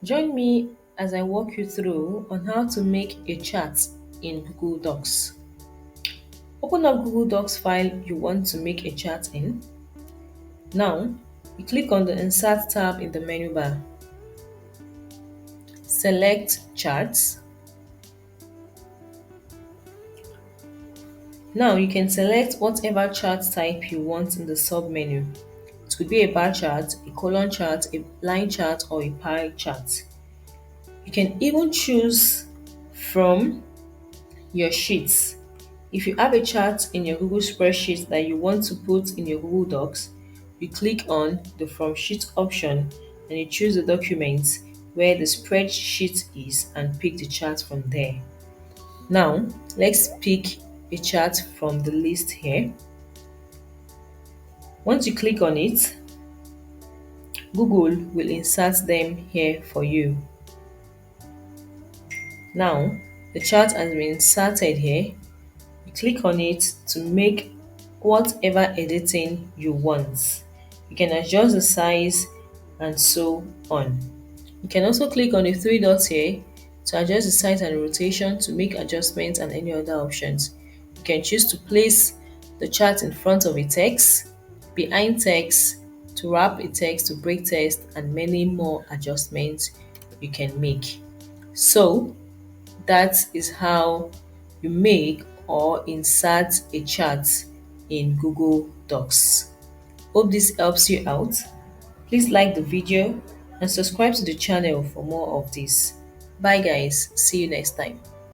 Join me as I walk you through on how to make a chart in Google Docs. Open up Google Docs file you want to make a chart in. Now, you click on the Insert tab in the menu bar. Select Charts. Now you can select whatever chart type you want in the sub-menu. It could be a bar chart, a column chart, a line chart, or a pie chart. You can even choose from your sheets. If you have a chart in your Google spreadsheet that you want to put in your Google Docs, you click on the From Sheet option and you choose the document where the spreadsheet is and pick the chart from there. Now, let's pick a chart from the list here. Once you click on it, Google will insert them here for you. Now, the chart has been inserted here. You click on it to make whatever editing you want. You can adjust the size and so on. You can also click on the three dots here to adjust the size and rotation, to make adjustments, and any other options. You can choose to place the chart in front of a text, behind text, to wrap a text, to break text, and many more adjustments you can make. So that is how you make or insert a chart in Google Docs. Hope this helps you out. Please like the video and subscribe to the channel for more of this. Bye guys, see you next time.